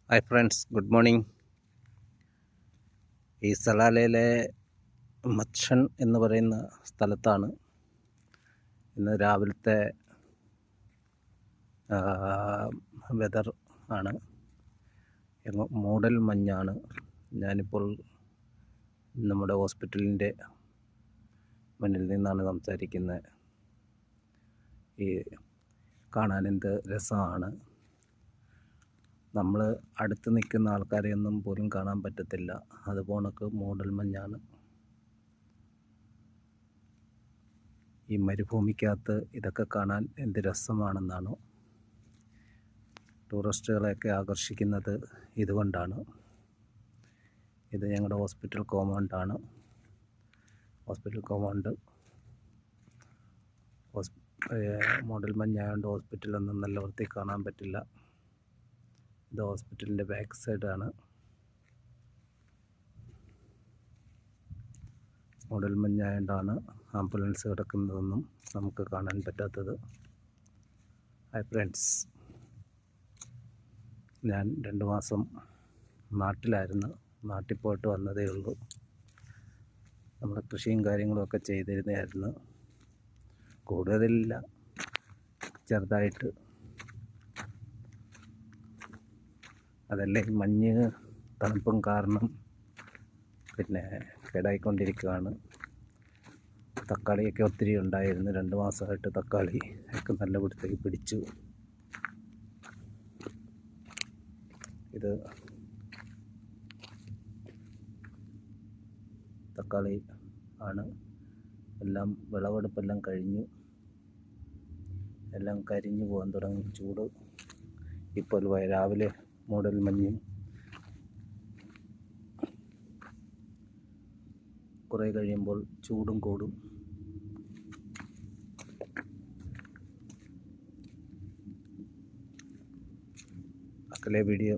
Hi friends, good morning. ഈ സലാലയിലെ മച്ചൻ എന്ന് പറയുന്ന സ്ഥലത്താണ് ഇന്ന് രാവിലത്തെ വെതർ ആണ്. മൂടൽ മഞ്ഞാണ്. ഞാനിപ്പോൾ നമ്മുടെ ഹോസ്പിറ്റലിൻ്റെ മുന്നിൽ നിന്നാണ് സംസാരിക്കുന്നത്. ഈ കാണാൻ എന്ത് രസമാണ്. നമ്മൾ അടുത്ത് നിൽക്കുന്ന ആൾക്കാരെയൊന്നും പോലും കാണാൻ പറ്റത്തില്ല. അതുപോണക്ക് മൂടൽ മഞ്ഞാണ്. ഈ മരുഭൂമിക്കകത്ത് ഇതൊക്കെ കാണാൻ എന്ത് രസമാണെന്നാണോ. ടൂറിസ്റ്റുകളെയൊക്കെ ആകർഷിക്കുന്നത് ഇതുകൊണ്ടാണ്. ഇത് ഞങ്ങളുടെ ഹോസ്പിറ്റൽ കോമ്പൗണ്ടാണ്. ഹോസ്പിറ്റൽ കോമ്പൗണ്ട് മൂടൽ മഞ്ഞായതുകൊണ്ട് ഹോസ്പിറ്റലൊന്നും നല്ല വൃത്തി കാണാൻ പറ്റില്ല. ഇത് ഹോസ്പിറ്റലിൻ്റെ ബാക്ക് സൈഡാണ്. മൂടൽ മഞ്ഞായതുകൊണ്ടാണ് ആംബുലൻസ് കിടക്കുന്നതൊന്നും നമുക്ക് കാണാൻ പറ്റാത്തത്. ഹായ് ഫ്രണ്ട്സ്, ഞാൻ 2 മാസം നാട്ടിലായിരുന്നു. നാട്ടിൽ പോയിട്ട് വന്നതേ ഉള്ളൂ. നമ്മൾ കൃഷിയും കാര്യങ്ങളുമൊക്കെ ചെയ്തിരുന്നതായിരുന്നു. കൂടുതലില്ല, ചെറുതായിട്ട്. അതല്ലേ മഞ്ഞ് തണുപ്പും കാരണം പിന്നെ കേടായിക്കൊണ്ടിരിക്കുകയാണ്. തക്കാളിയൊക്കെ ഒത്തിരി ഉണ്ടായിരുന്നു. 2 മാസമായിട്ട് തക്കാളി ഒക്കെ നല്ല പിടുത്തേക്ക് പിടിച്ചു. ഇത് തക്കാളി ആണ്. എല്ലാം വിളവെടുപ്പെല്ലാം കഴിഞ്ഞു. എല്ലാം കരിഞ്ഞു പോകാൻ തുടങ്ങി. ചൂട് ഇപ്പോൾ രാവിലെ മൂടൽ മഞ്ഞും കുറേ കഴിയുമ്പോൾ ചൂടും കൂടും. അക്കലെ വീഡിയോ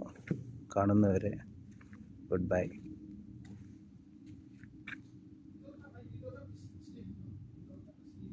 കാണുന്നവരെ ഗുഡ് ബൈ.